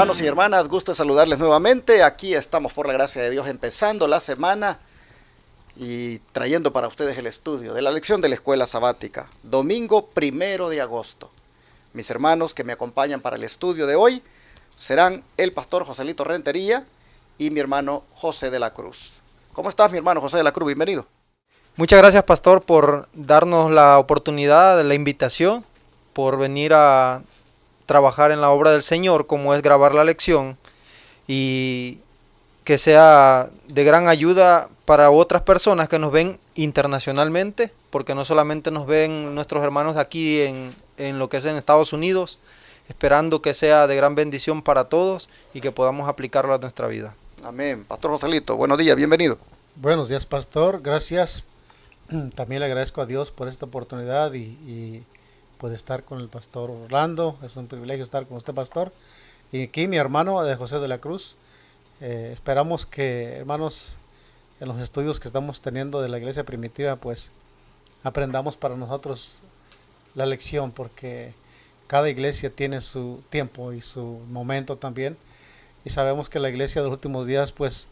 Hermanos y hermanas, gusto de saludarles nuevamente. Aquí estamos por la gracia de Dios empezando la semana y trayendo para ustedes el estudio de la lección de la escuela sabática, domingo 1 de agosto. Mis hermanos que me acompañan para el estudio de hoy serán el pastor Joselito Rentería y mi hermano José de la Cruz. ¿Cómo estás, mi hermano José de la Cruz? Bienvenido. Muchas gracias, pastor, por darnos la oportunidad, la invitación, por venir a trabajar en la obra del Señor, como es grabar la lección, y que sea de gran ayuda para otras personas que nos ven internacionalmente, porque no solamente nos ven nuestros hermanos aquí en lo que es en Estados Unidos, esperando que sea de gran bendición para todos y que podamos aplicarlo a nuestra vida. Amén. Pastor Joselito, buenos días, bienvenido. Buenos días, pastor, gracias. También le agradezco a Dios por esta oportunidad y pues estar con el pastor Orlando. Es un privilegio estar con usted, pastor. Y aquí mi hermano de José de la Cruz. Esperamos que, hermanos, en los estudios que estamos teniendo de la iglesia primitiva, pues aprendamos para nosotros la lección, porque cada iglesia tiene su tiempo y su momento también. Y sabemos que la iglesia de los últimos días, pues,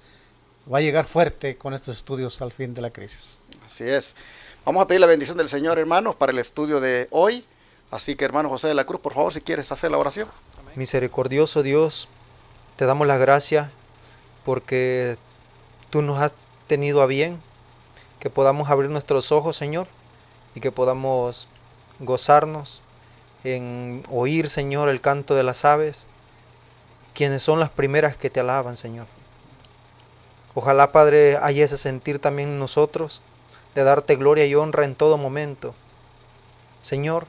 va a llegar fuerte con estos estudios al fin de la crisis. Así es. Vamos a pedir la bendición del Señor, hermanos, para el estudio de hoy. Así que, hermano José de la Cruz, por favor, si quieres hacer la oración. Misericordioso Dios, te damos las gracias porque tú nos has tenido a bien, que podamos abrir nuestros ojos, Señor, y que podamos gozarnos en oír, Señor, el canto de las aves, quienes son las primeras que te alaban, Señor. Ojalá, Padre, haya ese sentir también en nosotros, de darte gloria y honra en todo momento. Señor,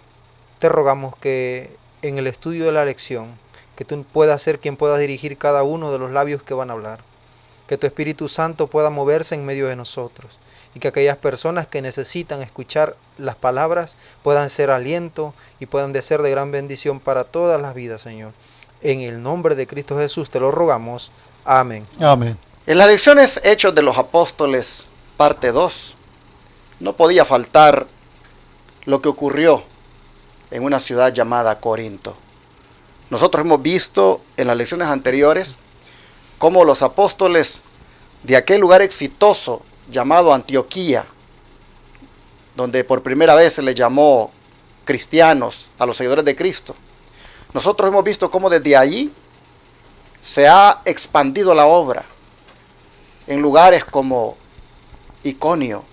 te rogamos que en el estudio de la lección, que tú puedas ser quien pueda dirigir cada uno de los labios que van a hablar, que tu Espíritu Santo pueda moverse en medio de nosotros y que aquellas personas que necesitan escuchar las palabras puedan ser aliento y puedan ser de gran bendición para todas las vidas, Señor. En el nombre de Cristo Jesús te lo rogamos. Amén. Amén. En las lecciones Hechos de los Apóstoles, parte 2, no podía faltar lo que ocurrió en una ciudad llamada Corinto. Nosotros hemos visto en las lecciones anteriores cómo los apóstoles de aquel lugar exitoso llamado Antioquía, donde por primera vez se les llamó cristianos a los seguidores de Cristo, nosotros hemos visto cómo desde allí se ha expandido la obra en lugares como Iconio,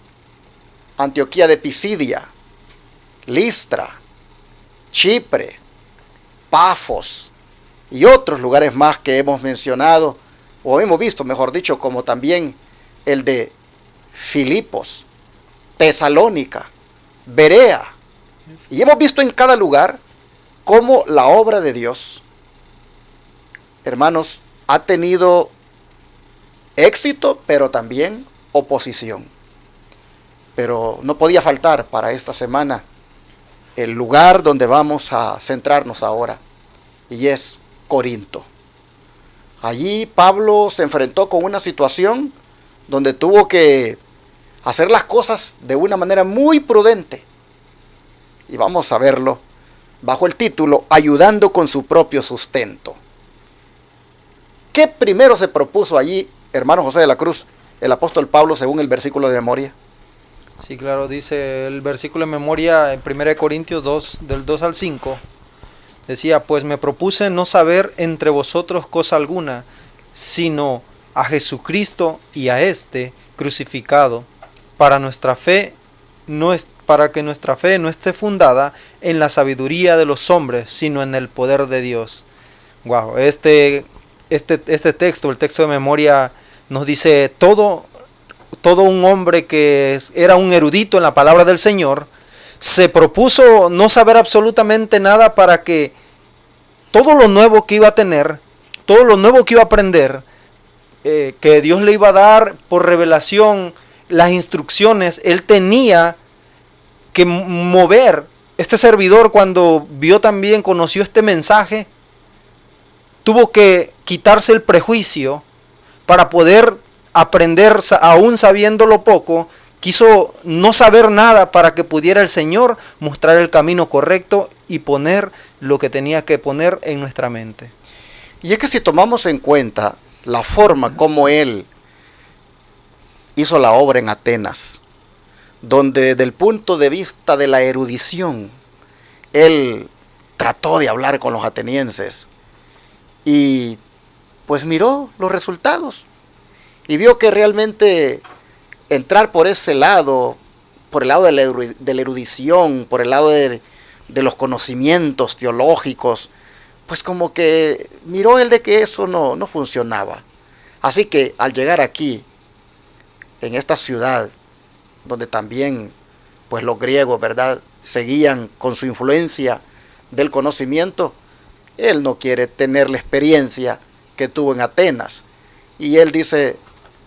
Antioquía de Pisidia, Listra, Chipre, Pafos y otros lugares más que hemos mencionado, o hemos visto, mejor dicho, como también el de Filipos, Tesalónica, Berea. Y hemos visto en cada lugar cómo la obra de Dios, hermanos, ha tenido éxito, pero también oposición. Pero no podía faltar para esta semana el lugar donde vamos a centrarnos ahora, y es Corinto. Allí Pablo se enfrentó con una situación donde tuvo que hacer las cosas de una manera muy prudente. Y vamos a verlo bajo el título Ayudando con su propio sustento. ¿Qué primero se propuso allí, hermano José de la Cruz, el apóstol Pablo, según el versículo de memoria? Sí, claro, dice el versículo de memoria en 1 Corintios 2, del 2 al 5. Decía, pues me propuse no saber entre vosotros cosa alguna, sino a Jesucristo y a este crucificado, para que nuestra fe no esté fundada en la sabiduría de los hombres, sino en el poder de Dios. Wow, este texto, el texto de memoria, nos dice todo un hombre que era un erudito en la palabra del Señor, se propuso no saber absolutamente nada para que todo lo nuevo que iba a tener, todo lo nuevo que iba a aprender, que Dios le iba a dar por revelación, las instrucciones, él tenía que mover. Este servidor, cuando conoció este mensaje, tuvo que quitarse el prejuicio para poder aprender, aún sabiéndolo poco. Quiso no saber nada para que pudiera el Señor mostrar el camino correcto y poner lo que tenía que poner en nuestra mente. Y es que si tomamos en cuenta la forma como él hizo la obra en Atenas, donde desde el punto de vista de la erudición, él trató de hablar con los atenienses y pues miró los resultados y vio que realmente entrar por ese lado, por el lado de la erudición, por el lado de los conocimientos teológicos, pues como que miró él de que eso no funcionaba. Así que al llegar aquí, en esta ciudad, donde también pues los griegos, ¿verdad?, seguían con su influencia del conocimiento, él no quiere tener la experiencia que tuvo en Atenas. Y él dice,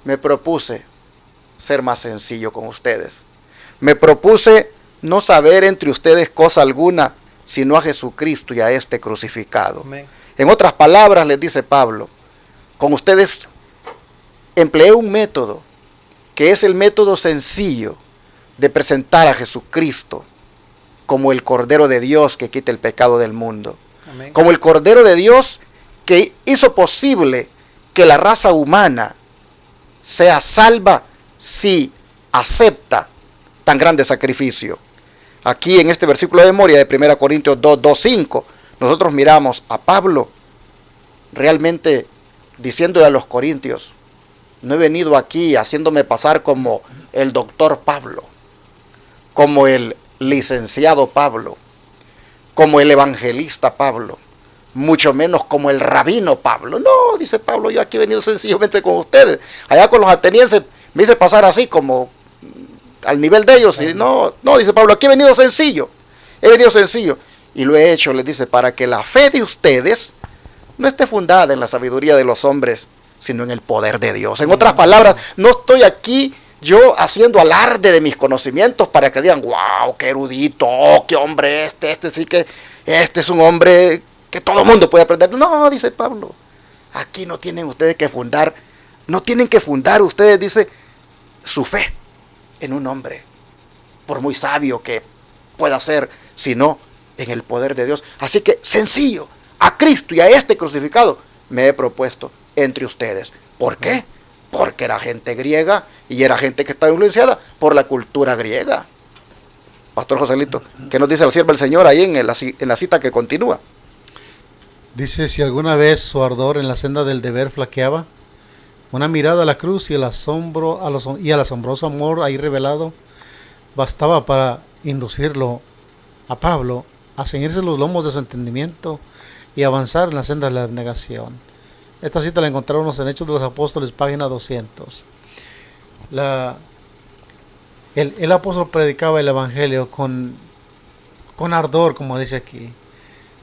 me propuse ser más sencillo con ustedes. Me propuse no saber entre ustedes cosa alguna, sino a Jesucristo y a este crucificado. Amén. En otras palabras, les dice Pablo, con ustedes empleé un método, que es el método sencillo de presentar a Jesucristo como el Cordero de Dios que quita el pecado del mundo. Amén. Como el Cordero de Dios que hizo posible que la raza humana sea salva si acepta tan grande sacrificio. Aquí en este versículo de memoria de 1 Corintios 2:5, nosotros miramos a Pablo realmente diciéndole a los corintios, no he venido aquí haciéndome pasar como el doctor Pablo, como el licenciado Pablo, como el evangelista Pablo, mucho menos como el rabino Pablo. No, dice Pablo, yo aquí he venido sencillamente con ustedes. Allá con los atenienses me hice pasar así como al nivel de ellos. Y no, dice Pablo, aquí he venido sencillo. He venido sencillo. Y lo he hecho, les dice, para que la fe de ustedes no esté fundada en la sabiduría de los hombres, sino en el poder de Dios. En otras palabras, no estoy aquí yo haciendo alarde de mis conocimientos para que digan, wow, qué erudito, oh, qué hombre este sí que, este es un hombre que todo el mundo puede aprender. No, dice Pablo, aquí no tienen ustedes que fundar, no tienen que fundar ustedes, dice, su fe en un hombre, por muy sabio que pueda ser, sino en el poder de Dios. Así que sencillo, a Cristo y a este crucificado me he propuesto entre ustedes. ¿Por qué? Porque era gente griega y era gente que estaba influenciada por la cultura griega. Pastor Joselito, ¿qué nos dice el siervo del Señor ahí en la cita que continúa? Dice, si alguna vez su ardor en la senda del deber flaqueaba, una mirada a la cruz y al asombroso amor ahí revelado, bastaba para inducirlo a Pablo a ceñirse los lomos de su entendimiento y avanzar en la senda de la abnegación. Esta cita la encontramos en Hechos de los Apóstoles, página 200. El apóstol predicaba el evangelio con ardor, como dice aquí.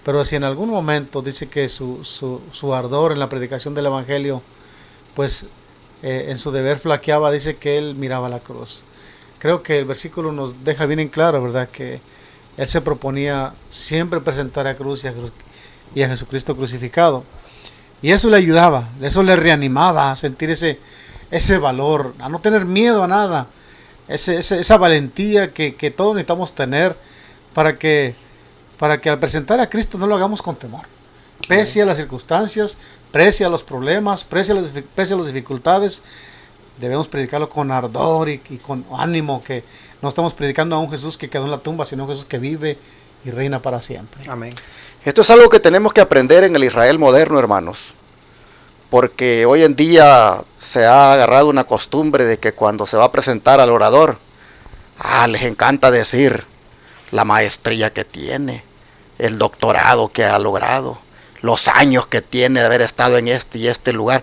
Pero si en algún momento dice que su ardor en la predicación del evangelio, pues en su deber flaqueaba, dice que él miraba la cruz. Creo que el versículo nos deja bien en claro, ¿verdad?, que él se proponía siempre presentar a cruz y a Jesucristo crucificado. Y eso le ayudaba, eso le reanimaba a sentir ese valor, a no tener miedo a nada, esa valentía que todos necesitamos tener para que al presentar a Cristo no lo hagamos con temor. Pese a las circunstancias, pese a los problemas, pese a las dificultades, debemos predicarlo con ardor y con ánimo, que no estamos predicando a un Jesús que quedó en la tumba, sino a un Jesús que vive y reina para siempre. Amén. Esto es algo que tenemos que aprender en el Israel moderno, hermanos, porque hoy en día se ha agarrado una costumbre de que cuando se va a presentar al orador, les encanta decir la maestría que tiene, el doctorado que ha logrado, los años que tiene de haber estado en este y este lugar.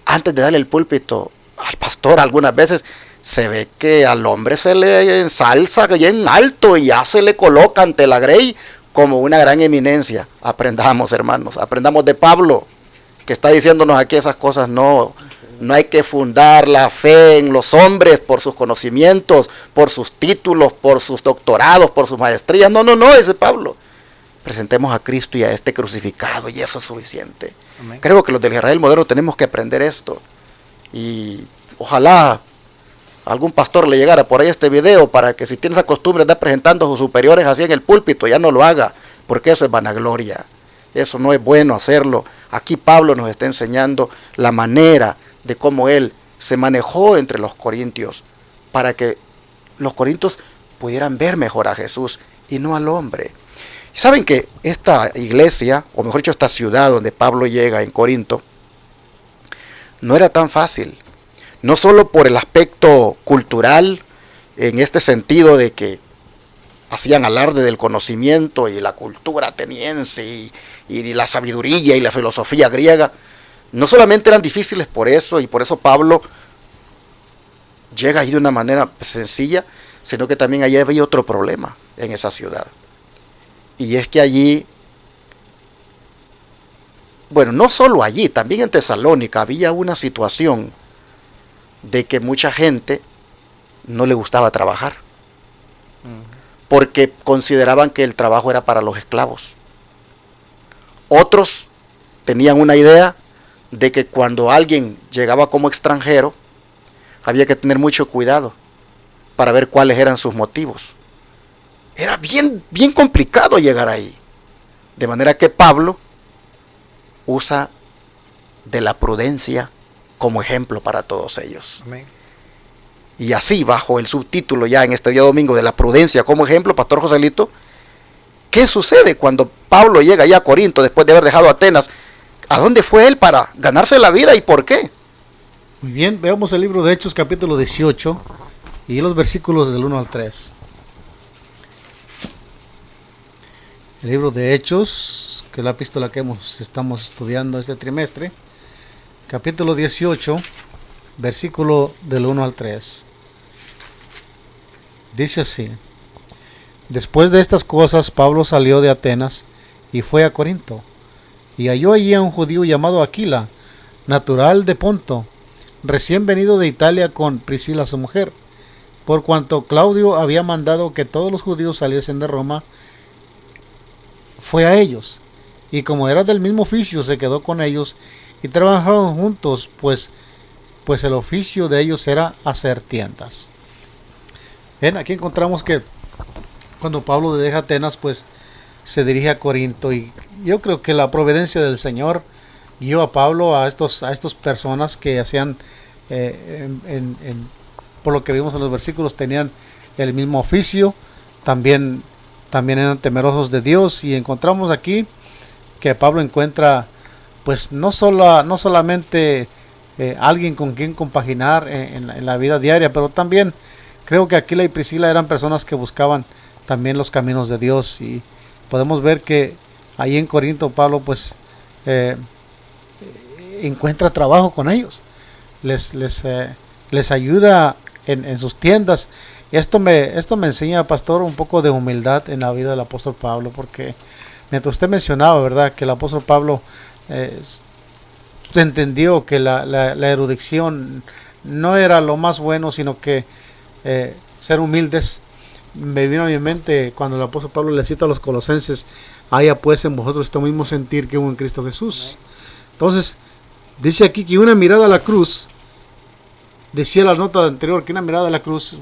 Antes de darle el púlpito al pastor, algunas veces se ve que al hombre se le ensalza bien alto y ya se le coloca ante la grey como una gran eminencia. Aprendamos, hermanos, aprendamos de Pablo, que está diciéndonos aquí esas cosas. No hay que fundar la fe en los hombres por sus conocimientos, por sus títulos, por sus doctorados, por sus maestrías. No, dice Pablo. Presentemos a Cristo y a este crucificado, y eso es suficiente. Amén. Creo que los del Israel moderno tenemos que aprender esto. Y ojalá algún pastor le llegara por ahí este video para que, si tiene esa costumbre de estar presentando a sus superiores así en el púlpito, ya no lo haga, porque eso es vanagloria. Eso no es bueno hacerlo. Aquí Pablo nos está enseñando la manera de cómo él se manejó entre los corintios para que los corintios pudieran ver mejor a Jesús y no al hombre. ¿Saben que esta iglesia, o mejor dicho, esta ciudad donde Pablo llega en Corinto, no era tan fácil? No solo por el aspecto cultural, en este sentido de que hacían alarde del conocimiento y la cultura ateniense y la sabiduría y la filosofía griega. No solamente eran difíciles por eso, y por eso Pablo llega ahí de una manera sencilla, sino que también allí había otro problema en esa ciudad. Y es que allí, bueno, no solo allí, también en Tesalónica había una situación de que mucha gente no le gustaba trabajar, porque consideraban que el trabajo era para los esclavos. Otros tenían una idea de que cuando alguien llegaba como extranjero, había que tener mucho cuidado para ver cuáles eran sus motivos. Era bien complicado llegar ahí. De manera que Pablo usa de la prudencia como ejemplo para todos ellos. Amén. Y así, bajo el subtítulo ya en este día domingo de la prudencia como ejemplo, Pastor Joselito, ¿qué sucede cuando Pablo llega ya a Corinto después de haber dejado Atenas? ¿A dónde fue él para ganarse la vida y por qué? Muy bien, veamos el libro de Hechos capítulo 18 y los versículos del 1 al 3. El libro de Hechos, que es la epístola que estamos estudiando este trimestre, capítulo 18, versículo del 1 al 3. Dice así: Después de estas cosas, Pablo salió de Atenas y fue a Corinto, y halló allí a un judío llamado Aquila, natural de Ponto, recién venido de Italia con Priscila su mujer, por cuanto Claudio había mandado que todos los judíos saliesen de Roma. Fue a ellos, y como era del mismo oficio, se quedó con ellos y trabajaron juntos, pues el oficio de ellos era hacer tiendas. Ven, aquí encontramos que cuando Pablo deja Atenas, pues se dirige a Corinto, y yo creo que la providencia del Señor guió a Pablo a estos personas que hacían, por lo que vimos en los versículos, tenían el mismo oficio, también eran temerosos de Dios, y encontramos aquí que Pablo encuentra pues no solamente alguien con quien compaginar en la vida diaria, pero también creo que Aquila y Priscila eran personas que buscaban también los caminos de Dios, y podemos ver que ahí en Corinto Pablo pues encuentra trabajo con ellos, les ayuda en sus tiendas. Esto me enseña, pastor, un poco de humildad en la vida del apóstol Pablo, porque mientras usted mencionaba, ¿verdad?, que el apóstol Pablo entendió que la erudición no era lo más bueno, sino que ser humildes. Me vino a mi mente cuando el apóstol Pablo le cita a los colosenses: haya pues en vosotros este mismo sentir que hubo en Cristo Jesús. Entonces, dice aquí que una mirada a la cruz, decía la nota anterior, que una mirada a la cruz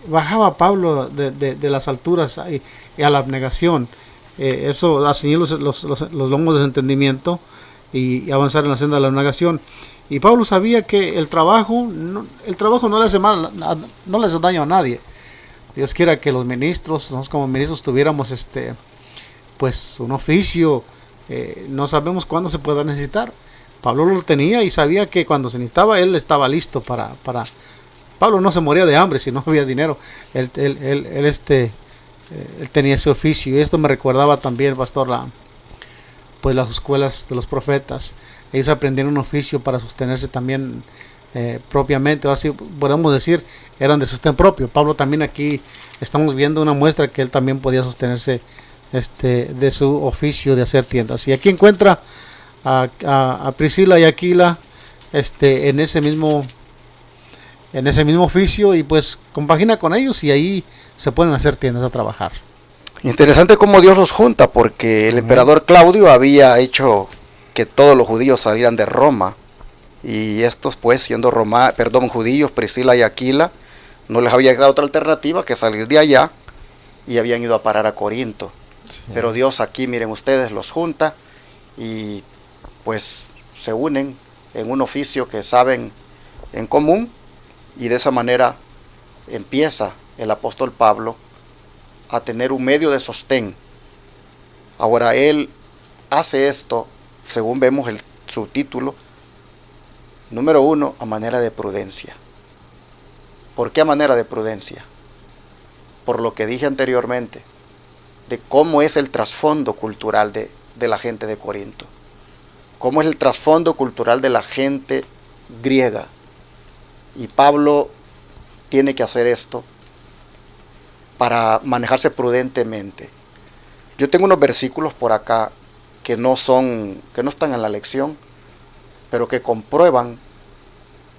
bajaba a Pablo de las alturas y a la abnegación. Eso así los lomos de entendimiento y avanzar en la senda de la abnegación. Y Pablo sabía que el trabajo no le hace mal, no le hace daño a nadie. Dios quiera que los ministros, nosotros como ministros, tuviéramos pues un oficio. No sabemos cuándo se pueda necesitar. Pablo lo tenía y sabía que cuando se necesitaba, él estaba listo para Pablo no se moría de hambre si no había dinero. Él tenía ese oficio. Y esto me recordaba también, pastor, las escuelas de los profetas. Ellos aprendieron un oficio para sostenerse también propiamente, así podemos decir, eran de sostén propio. Pablo también, aquí estamos viendo una muestra que él también podía sostenerse de su oficio de hacer tiendas. Y aquí encuentra a Priscila y Aquila en ese mismo oficio, y pues compagina con ellos, y ahí se ponen a hacer tiendas, a trabajar. Interesante cómo Dios los junta, porque el emperador Claudio había hecho que todos los judíos salieran de Roma, y estos pues siendo judíos, Priscila y Aquila, no les había dado otra alternativa que salir de allá, y habían ido a parar a Corinto. Sí. Pero Dios aquí, miren ustedes, los junta y pues se unen en un oficio que saben en común, y de esa manera empieza el apóstol Pablo a tener un medio de sostén. Ahora él hace esto, según vemos el subtítulo, número 1, a manera de prudencia. ¿Por qué a manera de prudencia? Por lo que dije anteriormente, de cómo es el trasfondo cultural de la gente de Corinto. Cómo es el trasfondo cultural de la gente griega. Y Pablo tiene que hacer esto para manejarse prudentemente. Yo tengo unos versículos por acá que no están en la lección, pero que comprueban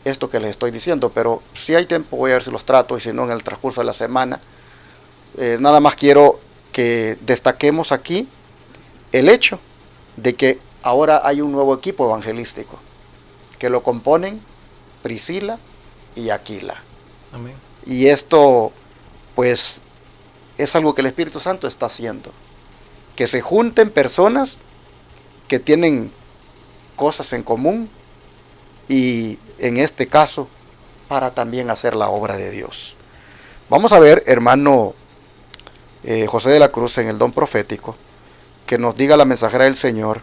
esto que les estoy diciendo. Pero si hay tiempo voy a ver si los trato, y si no en el transcurso de la semana. Nada más quiero que destaquemos aquí el hecho de que ahora hay un nuevo equipo evangelístico que lo componen Priscila y Aquila. Amén. Y esto pues es algo que el Espíritu Santo está haciendo, que se junten personas que tienen cosas en común, y en este caso para también hacer la obra de Dios. Vamos a ver, hermano José de la Cruz, en el don profético, que nos diga la mensajera del Señor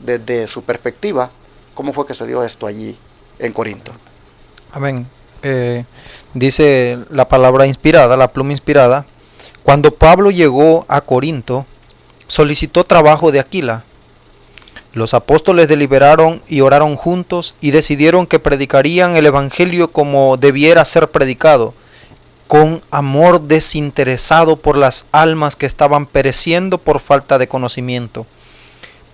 desde su perspectiva, cómo fue que se dio esto allí en Corinto. Amén. Dice la palabra inspirada, la pluma inspirada: cuando Pablo llegó a Corinto, solicitó trabajo de Aquila. Los apóstoles deliberaron y oraron juntos y decidieron que predicarían el evangelio como debiera ser predicado, con amor desinteresado por las almas que estaban pereciendo por falta de conocimiento.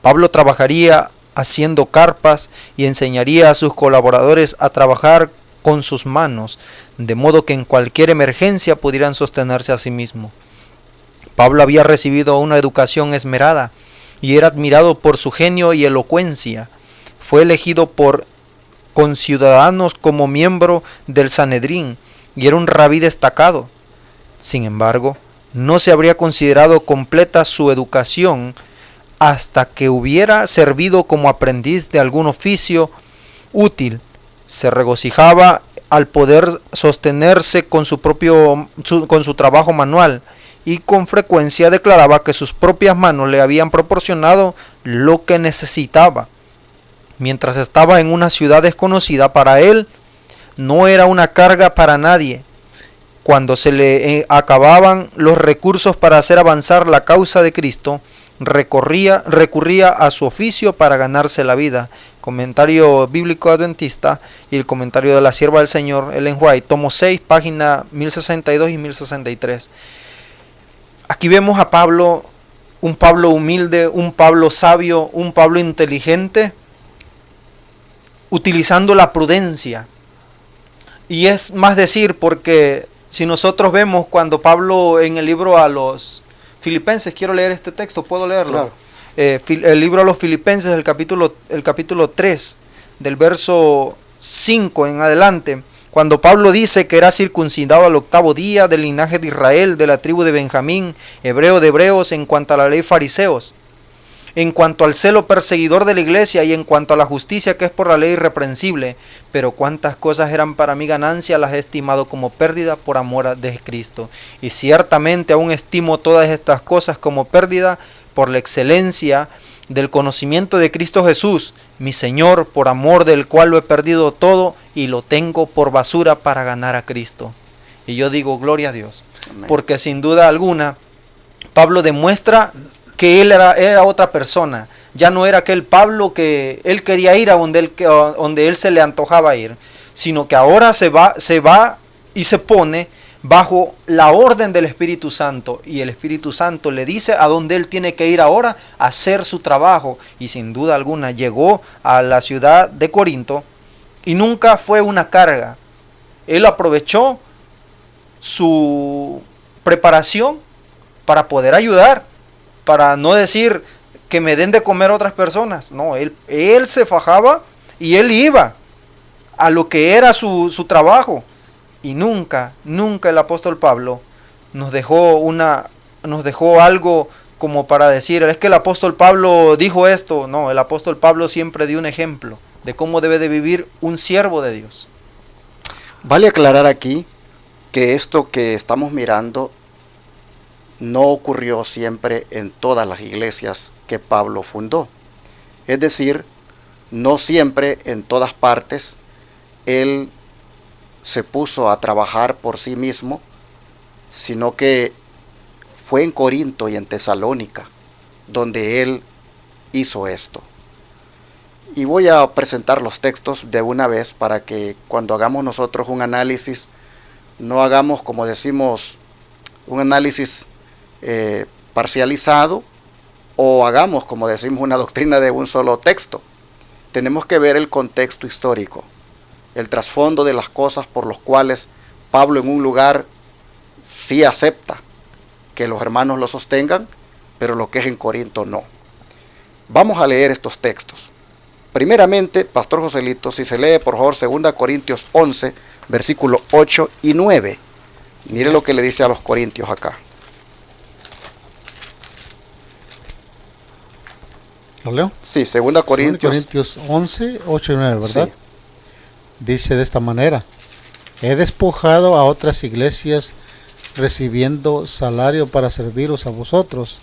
Pablo trabajaría haciendo carpas y enseñaría a sus colaboradores a trabajar con sus manos, de modo que en cualquier emergencia pudieran sostenerse a sí mismos. Pablo había recibido una educación esmerada y era admirado por su genio y elocuencia. Fue elegido por conciudadanos como miembro del Sanedrín y era un rabí destacado. Sin embargo, no se habría considerado completa su educación hasta que hubiera servido como aprendiz de algún oficio útil. Se regocijaba al poder sostenerse con su trabajo manual, y con frecuencia declaraba que sus propias manos le habían proporcionado lo que necesitaba. Mientras estaba en una ciudad desconocida para él, no era una carga para nadie. Cuando se le acababan los recursos para hacer avanzar la causa de Cristo, recurría a su oficio para ganarse la vida. Comentario bíblico adventista y el comentario de la sierva del Señor, Ellen White, tomo 6, página 1062 y 1063. Aquí vemos a Pablo, un Pablo humilde, un Pablo sabio, un Pablo inteligente, utilizando la prudencia. Y es más decir, porque si nosotros vemos cuando Pablo en el libro a los Filipenses, quiero leer este texto, ¿puedo leerlo? Claro. El libro a los Filipenses, el capítulo 3, del verso 5 en adelante, cuando Pablo dice que era circuncidado al 8º día, del linaje de Israel, de la tribu de Benjamín, hebreo de hebreos, en cuanto a la ley fariseos, en cuanto al celo perseguidor de la iglesia y en cuanto a la justicia que es por la ley irreprensible, pero cuántas cosas eran para mi ganancia las he estimado como pérdida por amor de Cristo. Y ciertamente aún estimo todas estas cosas como pérdida por la excelencia del conocimiento de Cristo Jesús, mi Señor, por amor del cual lo he perdido todo y lo tengo por basura para ganar a Cristo. Y yo digo, gloria a Dios. Amén. Porque sin duda alguna, Pablo demuestra que él era otra persona. Ya no era aquel Pablo que él quería ir a donde él se le antojaba ir, sino que ahora se va y se pone bajo la orden del Espíritu Santo, y el Espíritu Santo le dice a dónde él tiene que ir ahora a hacer su trabajo. Y sin duda alguna llegó a la ciudad de Corinto y nunca fue una carga. Él aprovechó su preparación para poder ayudar, para no decir que me den de comer a otras personas. No, él se fajaba y él iba a lo que era su trabajo. Y nunca el apóstol Pablo nos dejó una nos dejó algo como para decir, es que el apóstol Pablo dijo esto. No, el apóstol Pablo siempre dio un ejemplo de cómo debe de vivir un siervo de Dios. Vale aclarar aquí que esto que estamos mirando no ocurrió siempre en todas las iglesias que Pablo fundó. Es decir, no siempre en todas partes él se puso a trabajar por sí mismo, sino que fue en Corinto y en Tesalónica donde él hizo esto. Y voy a presentar los textos de una vez para que cuando hagamos nosotros un análisis, no hagamos, como decimos, un análisis parcializado, o hagamos, como decimos, una doctrina de un solo texto. Tenemos que ver el contexto histórico, el trasfondo de las cosas por los cuales Pablo en un lugar sí acepta que los hermanos lo sostengan, pero lo que es en Corinto no. Vamos a leer estos textos. Primeramente, Pastor Joselito, si se lee por favor 2 Corintios 11, versículos 8 y 9. Mire lo que le dice a los corintios acá. ¿Lo leo? Sí, 2 Corintios 11, 8 y 9, ¿verdad? Sí. Dice de esta manera: he despojado a otras iglesias recibiendo salario para serviros a vosotros,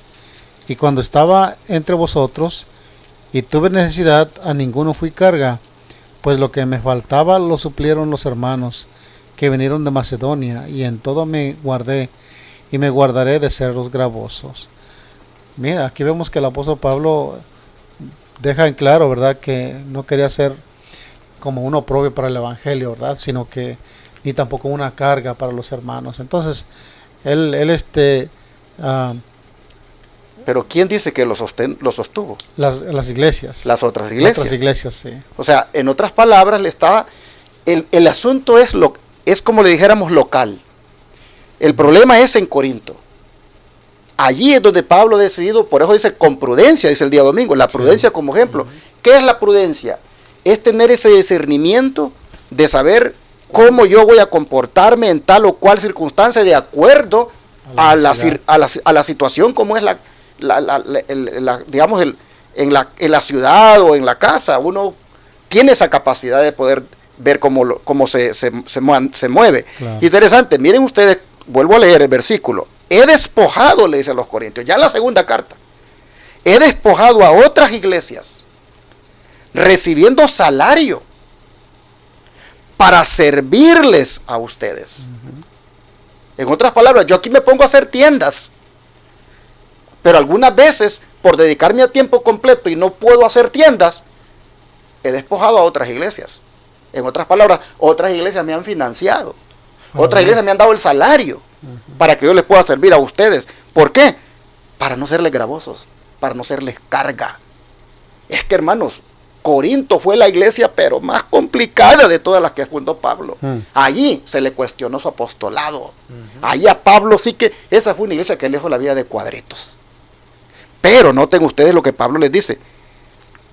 y cuando estaba entre vosotros y tuve necesidad, a ninguno fui carga, pues lo que me faltaba lo suplieron los hermanos que vinieron de Macedonia, y en todo me guardé y me guardaré de ser los gravosos. Mira, aquí vemos que el apóstol Pablo deja en claro, ¿verdad?, que no quería ser como un oprobio para el evangelio, ¿verdad?, sino que ni tampoco una carga para los hermanos. Entonces, él pero ¿quién dice que lo sostuvo? las iglesias. Las otras iglesias. Otras iglesias, sí. O sea, en otras palabras, le estaba el asunto es como le dijéramos local. El problema es en Corinto. Allí es donde Pablo ha decidido, por eso dice con prudencia, dice el día domingo, la prudencia como ejemplo. ¿Qué es la prudencia? Es tener ese discernimiento de saber cómo yo voy a comportarme en tal o cual circunstancia de acuerdo a la situación, como es digamos, en la ciudad o en la casa. Uno tiene esa capacidad de poder ver cómo se mueve. Claro. Interesante, miren ustedes, vuelvo a leer el versículo. He despojado, le dice a los corintios, ya en la segunda carta, he despojado a otras iglesias, recibiendo salario para servirles a ustedes. En otras palabras, yo aquí me pongo a hacer tiendas, pero algunas veces, por dedicarme a tiempo completo y no puedo hacer tiendas, he despojado a otras iglesias. En otras palabras, otras iglesias me han financiado. Otras iglesias me han dado el salario para que yo les pueda servir a ustedes. ¿Por qué? Para no serles gravosos, para no serles carga. Es que, hermanos, Corinto fue la iglesia pero más complicada de todas las que fundó Pablo. Allí se le cuestionó su apostolado. Allí a Pablo sí que esa fue una iglesia que lejos la vida de cuadritos. Pero noten ustedes lo que Pablo les dice.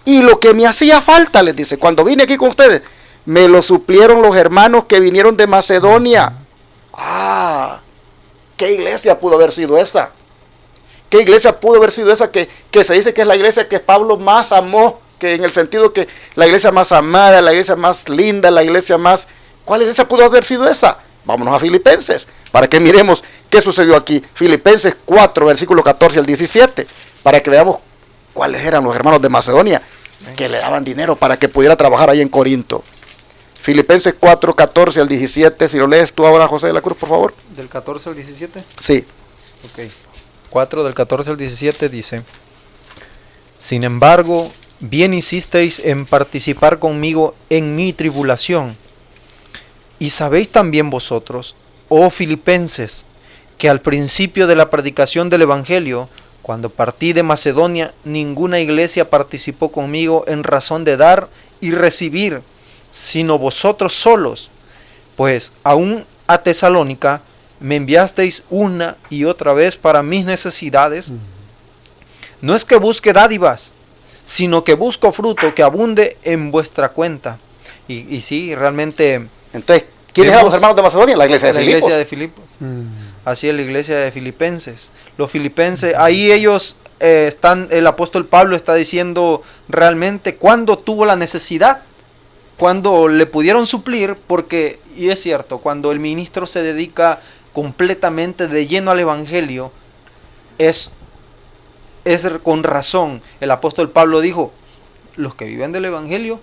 Y lo que me hacía falta, les dice, cuando vine aquí con ustedes, me lo suplieron los hermanos que vinieron de Macedonia. ¿Qué iglesia pudo haber sido esa? ¿Qué iglesia pudo haber sido esa que se dice que es la iglesia que Pablo más amó? Que en el sentido que la iglesia más amada, la iglesia más linda, la iglesia más... ¿Cuál iglesia pudo haber sido esa? Vámonos a Filipenses, para que miremos qué sucedió aquí. Filipenses 4, versículo 14 al 17, para que veamos cuáles eran los hermanos de Macedonia que le daban dinero para que pudiera trabajar ahí en Corinto. Filipenses 4, 14 al 17, si lo lees tú ahora, José de la Cruz, por favor. ¿Del 14 al 17? Sí. Ok. 4 del 14 al 17 dice: sin embargo, bien hicisteis en participar conmigo en mi tribulación. Y sabéis también vosotros, oh filipenses, que al principio de la predicación del Evangelio, cuando partí de Macedonia, ninguna iglesia participó conmigo en razón de dar y recibir, sino vosotros solos, pues aún a Tesalónica me enviasteis una y otra vez para mis necesidades. No es que busque dádivas, sino que busco fruto que abunde en vuestra cuenta. Y sí, realmente... Entonces, ¿quiénes eran los hermanos de Macedonia? La iglesia de Filipos. La iglesia de Filipos. así es la iglesia de Filipenses. Los filipenses, ahí ellos están, el apóstol Pablo está diciendo realmente cuándo tuvo la necesidad, cuando le pudieron suplir, porque, y es cierto, cuando el ministro se dedica completamente de lleno al evangelio, es con razón. El apóstol Pablo dijo, los que viven del evangelio,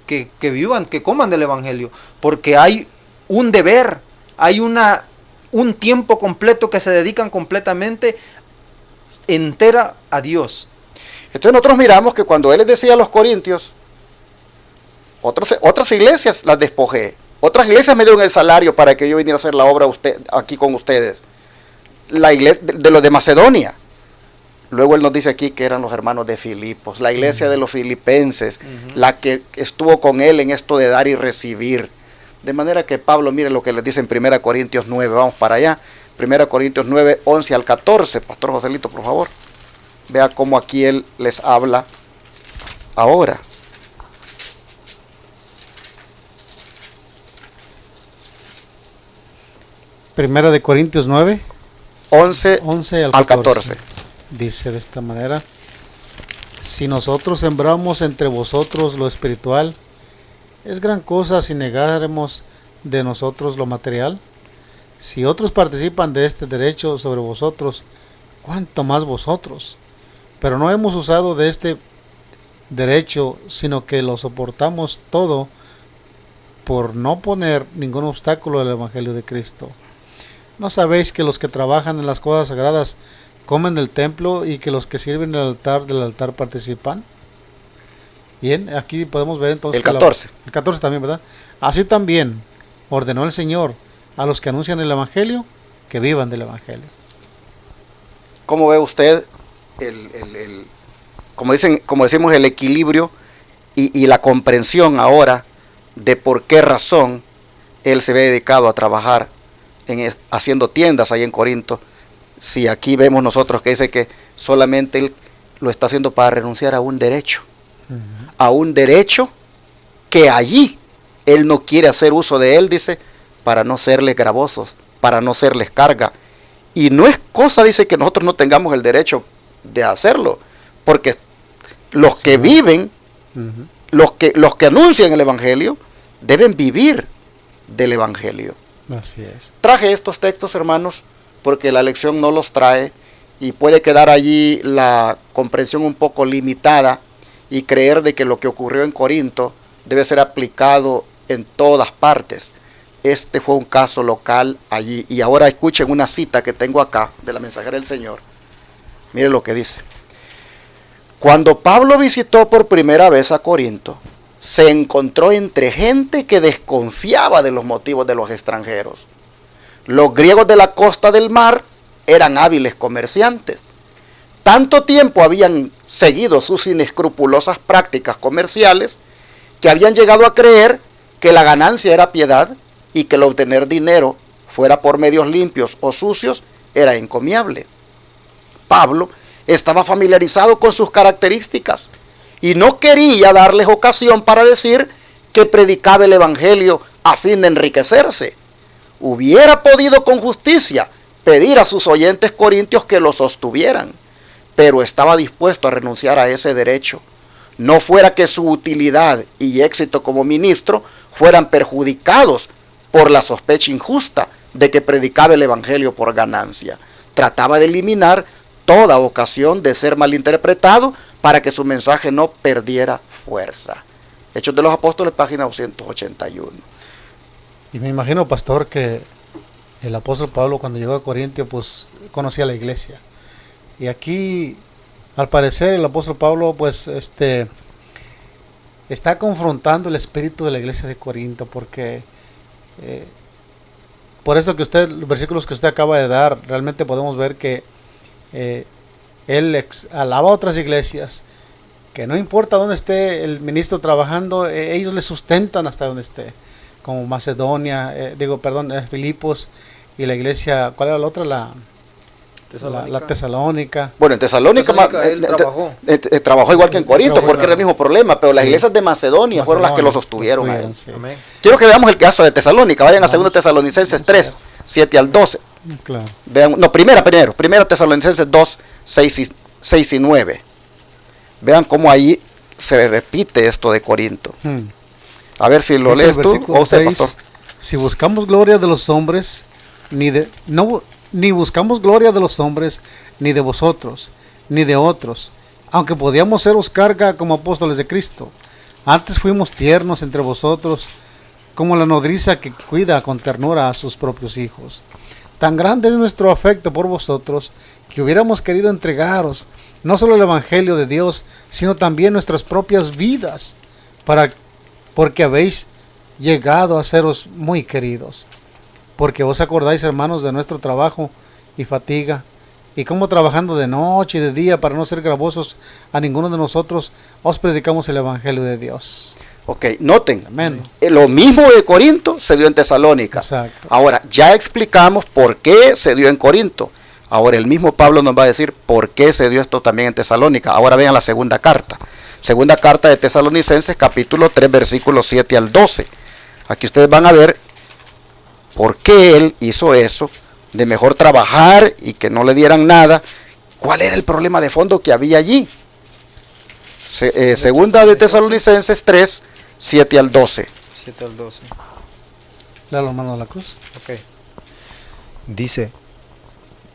que vivan, que coman del evangelio, porque hay un deber, hay un tiempo completo que se dedican completamente entera a Dios. Entonces nosotros miramos que cuando él les decía a los corintios, otras iglesias las despojé, otras iglesias me dieron el salario para que yo viniera a hacer la obra aquí con ustedes, la iglesia de los de Macedonia. Luego él nos dice aquí que eran los hermanos de Filipos, la iglesia de los filipenses, la que estuvo con él en esto de dar y recibir. De manera que Pablo, mire lo que les dice en 1 Corintios 9, vamos para allá. 1 Corintios 9, 11 al 14. Pastor Joselito, por favor. Vea cómo aquí él les habla ahora. Primera de Corintios 9, 11 al 14. Dice de esta manera: si nosotros sembramos entre vosotros lo espiritual, ¿es gran cosa si negáremos de nosotros lo material? Si otros participan de este derecho sobre vosotros, ¿cuánto más vosotros? Pero no hemos usado de este derecho, sino que lo soportamos todo por no poner ningún obstáculo al evangelio de Cristo. ¿No sabéis que los que trabajan en las cosas sagradas comen del templo y que los que sirven del altar participan? Bien, aquí podemos ver entonces el 14. El 14 también, ¿verdad? Así también ordenó el Señor a los que anuncian el evangelio que vivan del evangelio. ¿Cómo ve usted como decimos, el equilibrio y la comprensión ahora de por qué razón él se ve dedicado a trabajar haciendo tiendas ahí en Corinto? Si aquí vemos nosotros que dice que solamente él lo está haciendo para renunciar a un derecho, a un derecho que allí él no quiere hacer uso de él, dice, para no serles gravosos, para no serles carga. Y no es cosa, dice, que nosotros no tengamos el derecho de hacerlo, porque los que viven, los que anuncian el evangelio, deben vivir del evangelio. Así es. Traje estos textos, hermanos, porque la lección no los trae y puede quedar allí la comprensión un poco limitada y creer de que lo que ocurrió en Corinto debe ser aplicado en todas partes. Este fue un caso local allí. Y ahora escuchen una cita que tengo acá de la Mensajera del Señor. Miren lo que dice. Cuando Pablo visitó por primera vez a Corinto, se encontró entre gente que desconfiaba de los motivos de los extranjeros. Los griegos de la costa del mar eran hábiles comerciantes. Tanto tiempo habían seguido sus inescrupulosas prácticas comerciales que habían llegado a creer que la ganancia era piedad y que el obtener dinero, fuera por medios limpios o sucios, era encomiable. Pablo estaba familiarizado con sus características y no quería darles ocasión para decir que predicaba el evangelio a fin de enriquecerse. Hubiera podido con justicia pedir a sus oyentes corintios que lo sostuvieran, pero estaba dispuesto a renunciar a ese derecho, no fuera que su utilidad y éxito como ministro fueran perjudicados por la sospecha injusta de que predicaba el evangelio por ganancia. Trataba de eliminar toda ocasión de ser malinterpretado para que su mensaje no perdiera fuerza. Hechos de los Apóstoles, página 281. Y me imagino, pastor, que el apóstol Pablo, cuando llegó a Corinto, pues conocía la iglesia. Y aquí, al parecer, el apóstol Pablo, pues, está confrontando el espíritu de la iglesia de Corinto, porque por eso que los versículos que usted acaba de dar, realmente podemos ver que él alaba a otras iglesias, que no importa dónde esté el ministro trabajando, ellos le sustentan hasta donde esté, como Macedonia, Filipos, y la iglesia, ¿cuál era la otra? La Tesalónica. Bueno, en Tesalónica él trabajó igual que en Corinto, porque era el mismo problema, pero las iglesias de Macedonia fueron las que lo sostuvieron a él. Sí. Quiero que veamos el caso de Tesalónica. Vayan a 2 Tesalonicenses 3, 7 al 12. Claro. Vean, no, primera Tesalonicenses 2, 6 y 9. Vean cómo ahí se repite esto de Corinto. A ver si lo Dice lees el tú versículo o usted, 6, pastor. si buscamos gloria de los hombres, ni buscamos gloria de los hombres, ni de vosotros, ni de otros, aunque podíamos seros carga como apóstoles de Cristo. Antes fuimos tiernos entre vosotros, como la nodriza que cuida con ternura a sus propios hijos. Tan grande es nuestro afecto por vosotros, que hubiéramos querido entregaros no solo el Evangelio de Dios, sino también nuestras propias vidas, porque habéis llegado a seros muy queridos. Porque os acordáis, hermanos, de nuestro trabajo y fatiga, y cómo trabajando de noche y de día para no ser gravosos a ninguno de nosotros, os predicamos el Evangelio de Dios. Ok, noten, Amén. lo mismo de Corinto se dio en Tesalónica. Exacto. Ahora, ya explicamos por qué se dio en Corinto. Ahora el mismo Pablo nos va a decir por qué se dio esto también en Tesalónica. Ahora vean la segunda carta. Segunda carta de Tesalonicenses, capítulo 3, versículos 7 al 12. Aquí ustedes van a ver por qué él hizo eso, de mejor trabajar y que no le dieran nada. ¿Cuál era el problema de fondo que había allí? Segunda de Tesalonicenses 3, 7 al 12. 7 al 12. Léalo, hermano de la cruz. Ok. Dice,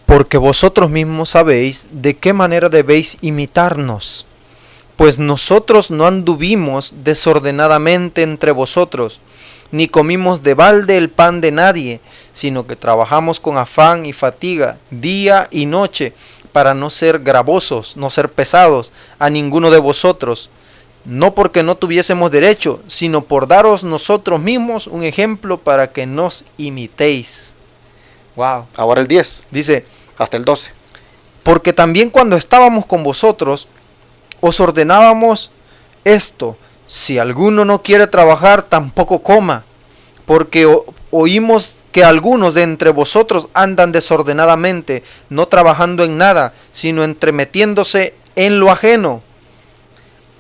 porque vosotros mismos sabéis de qué manera debéis imitarnos, pues nosotros no anduvimos desordenadamente entre vosotros, ni comimos de balde el pan de nadie, sino que trabajamos con afán y fatiga día y noche, para no ser gravosos, no ser pesados a ninguno de vosotros, no porque no tuviésemos derecho, sino por daros nosotros mismos un ejemplo para que nos imitéis. Wow. Ahora el 10, Dice, hasta el 12. porque también cuando estábamos con vosotros, os ordenábamos esto: si alguno no quiere trabajar, tampoco coma, porque oímos que algunos de entre vosotros andan desordenadamente, no trabajando en nada, sino entremetiéndose en lo ajeno.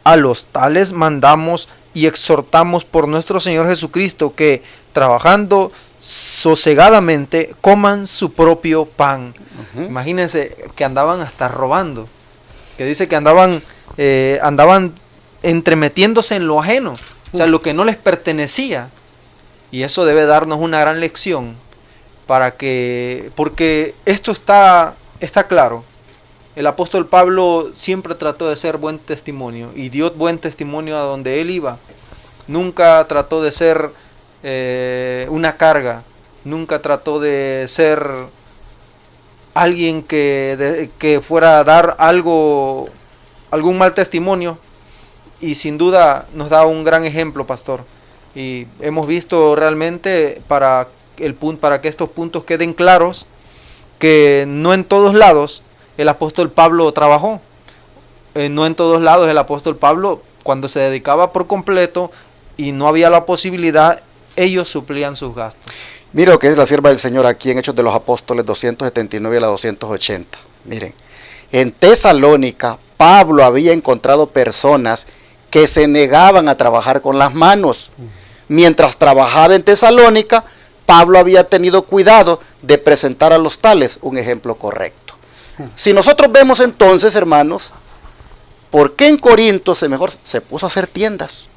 A los tales mandamos y exhortamos por nuestro Señor Jesucristo que, trabajando sosegadamente, coman su propio pan. Imagínense que andaban hasta robando, que dice que andaban entremetiéndose en lo ajeno, o sea, lo que no les pertenecía. Y eso debe darnos una gran lección porque esto está claro. El apóstol Pablo siempre trató de ser buen testimonio y dio buen testimonio a donde él iba. Nunca trató de ser una carga, nunca trató de ser alguien que fuera a dar algún mal testimonio, y sin duda nos da un gran ejemplo, pastor. Y hemos visto realmente, para que estos puntos queden claros, que no en todos lados el apóstol Pablo trabajó. No en todos lados el apóstol Pablo, cuando se dedicaba por completo y no había la posibilidad, ellos suplían sus gastos. Mira lo que es la sierva del Señor aquí en Hechos de los Apóstoles 279 a la 280. Miren, en Tesalónica Pablo había encontrado personas que se negaban a trabajar con las manos. Mientras trabajaba en Tesalónica, Pablo había tenido cuidado de presentar a los tales un ejemplo correcto. Si nosotros vemos entonces, hermanos, ¿por qué en Corinto se puso a hacer tiendas?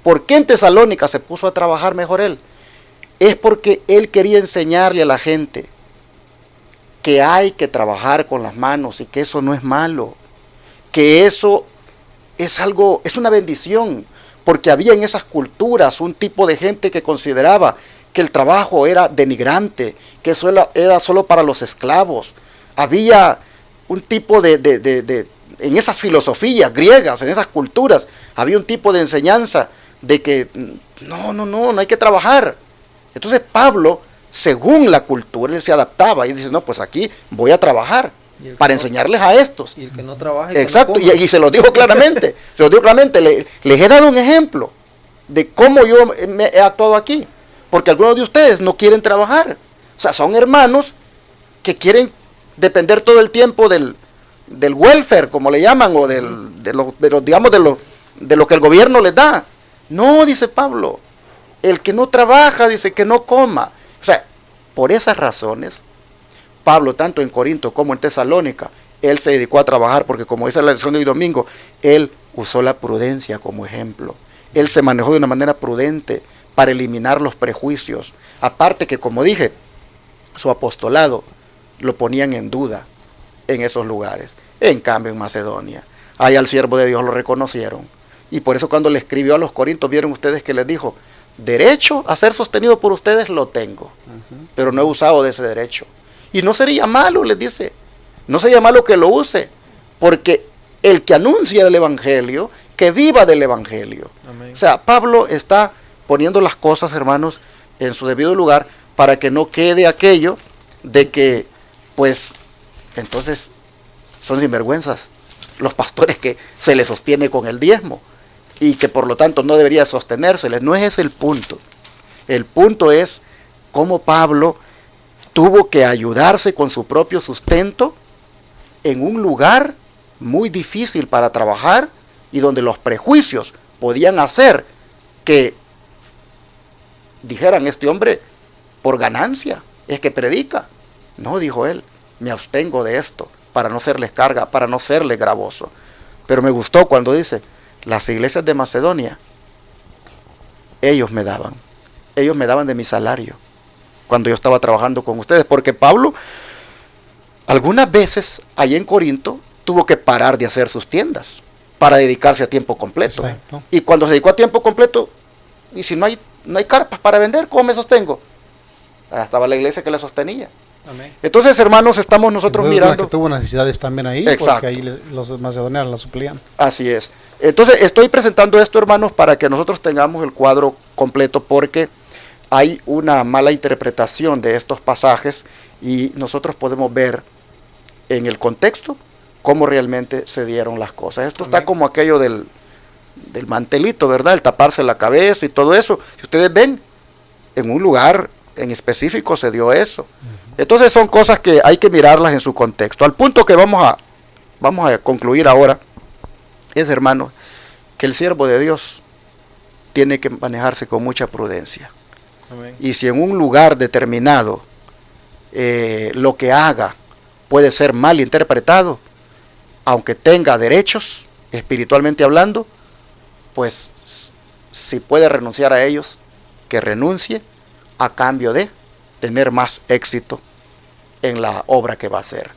¿Por qué en Tesalónica se puso a trabajar mejor él? Es porque él quería enseñarle a la gente que hay que trabajar con las manos y que eso no es malo, que eso es una bendición, porque había en esas culturas un tipo de gente que consideraba que el trabajo era denigrante, que eso era solo para los esclavos. Había un tipo en esas filosofías griegas, en esas culturas, había un tipo de enseñanza de que no hay que trabajar. Entonces Pablo, según la cultura, él se adaptaba y dice, no, pues aquí voy a trabajar para enseñarles a estos. Y el que no trabaja. Exacto, que no y se lo dijo claramente, les he dado un ejemplo de cómo yo me he actuado aquí, porque algunos de ustedes no quieren trabajar. O sea, son hermanos que quieren depender todo el tiempo del welfare, como le llaman, o de lo que el gobierno les da. No, dice Pablo, el que no trabaja, dice que no coma. O sea, por esas razones, Pablo, tanto en Corinto como en Tesalónica, él se dedicó a trabajar porque, como dice la lección de hoy domingo, él usó la prudencia como ejemplo. Él se manejó de una manera prudente para eliminar los prejuicios. Aparte que, como dije, su apostolado lo ponían en duda en esos lugares. En cambio, en Macedonia, ahí al siervo de Dios lo reconocieron. Y por eso cuando le escribió a los corintios, vieron ustedes que les dijo, derecho a ser sostenido por ustedes lo tengo, pero no he usado de ese derecho. Y no sería malo, les dice, no sería malo que lo use, porque el que anuncia el evangelio, que viva del evangelio. Amén. O sea, Pablo está poniendo las cosas, hermanos, en su debido lugar, para que no quede aquello de que, pues, entonces son sinvergüenzas los pastores que se les sostiene con el diezmo y que por lo tanto no debería sostenérseles. No es ese el punto. El punto es cómo Pablo tuvo que ayudarse con su propio sustento en un lugar muy difícil para trabajar y donde los prejuicios podían hacer que dijeran, este hombre por ganancia es que predica. No, dijo él, me abstengo de esto para no serles carga, para no serles gravoso. Pero me gustó cuando dice, las iglesias de Macedonia, ellos me daban de mi salario cuando yo estaba trabajando con ustedes, porque Pablo algunas veces allí en Corinto tuvo que parar de hacer sus tiendas para dedicarse a tiempo completo. Exacto. Y cuando se dedicó a tiempo completo, y si no hay carpas para vender, ¿cómo me sostengo? Ahí estaba la iglesia que le sostenía. Amén. Entonces, hermanos, estamos nosotros Entonces, mirando. que tuvo necesidades también ahí, Exacto. porque ahí los macedonios la suplían. Así es. Entonces, estoy presentando esto, hermanos, para que nosotros tengamos el cuadro completo, porque hay una mala interpretación de estos pasajes y nosotros podemos ver en el contexto cómo realmente se dieron las cosas. Esto Amén. está como aquello del mantelito, ¿verdad? El taparse la cabeza y todo eso. Si ustedes ven, en un lugar en específico se dio eso. Entonces son cosas que hay que mirarlas en su contexto. Al punto que vamos a concluir ahora es, hermanos, que el siervo de Dios tiene que manejarse con mucha prudencia. Amén. Y si en un lugar determinado lo que haga puede ser mal interpretado, aunque tenga derechos, espiritualmente hablando, pues si puede renunciar a ellos, que renuncie a cambio de tener más éxito en la obra que va a hacer.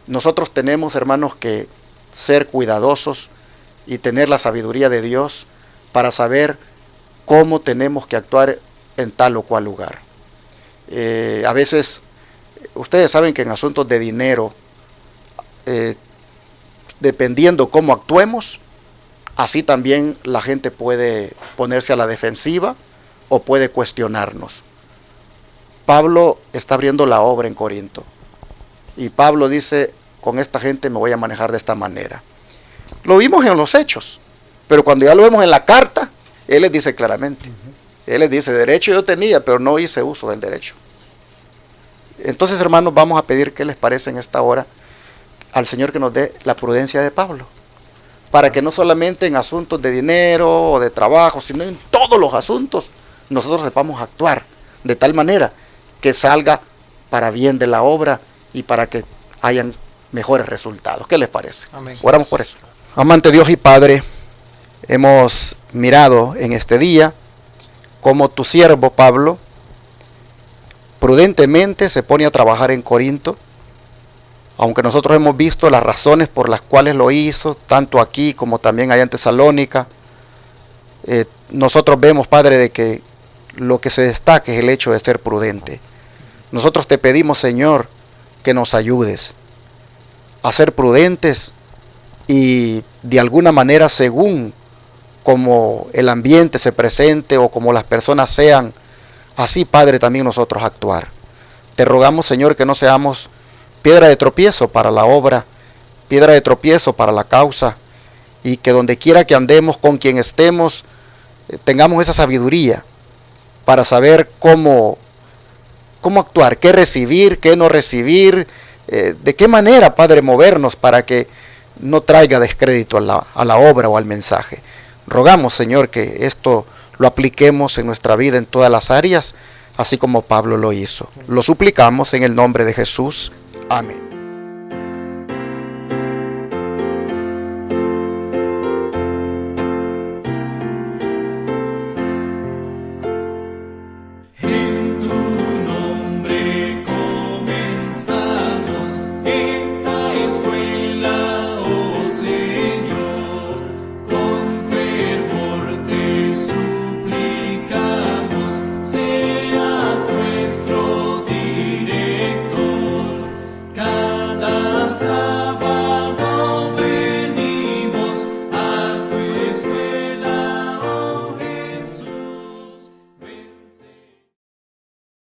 Nosotros tenemos, hermanos, que ser cuidadosos y tener la sabiduría de Dios para saber cómo tenemos que actuar en tal o cual lugar. A veces, ustedes saben que en asuntos de dinero, dependiendo cómo actuemos, así también la gente puede ponerse a la defensiva o puede cuestionarnos. Pablo está abriendo la obra en Corinto y Pablo dice, con esta gente me voy a manejar de esta manera. Lo vimos en los hechos, pero cuando ya lo vemos en la carta, él les dice claramente, él les dice, derecho yo tenía, pero no hice uso del derecho. Entonces, hermanos, vamos a pedir qué les parece en esta hora al Señor que nos dé la prudencia de Pablo, para que no solamente en asuntos de dinero o de trabajo, sino en todos los asuntos nosotros sepamos actuar de tal manera que salga para bien de la obra y para que hayan mejores resultados. ¿Qué les parece? Amén. Oramos por eso. Amante Dios y Padre, hemos mirado en este día cómo tu siervo Pablo prudentemente se pone a trabajar en Corinto, aunque nosotros hemos visto las razones por las cuales lo hizo, tanto aquí como también allá en Tesalónica. Nosotros vemos, Padre, de que lo que se destaca es el hecho de ser prudente. Nosotros te pedimos, Señor, que nos ayudes a ser prudentes y de alguna manera, según como el ambiente se presente o como las personas sean, así, Padre, también nosotros actuar. Te rogamos, Señor, que no seamos piedra de tropiezo para la obra, piedra de tropiezo para la causa, y que donde quiera que andemos, con quien estemos, tengamos esa sabiduría para saber cómo actuar, qué recibir, qué no recibir, de qué manera, Padre, movernos para que no traiga descrédito a la obra o al mensaje. Rogamos, Señor, que esto lo apliquemos en nuestra vida en todas las áreas, así como Pablo lo hizo. Lo suplicamos en el nombre de Jesús. Amén.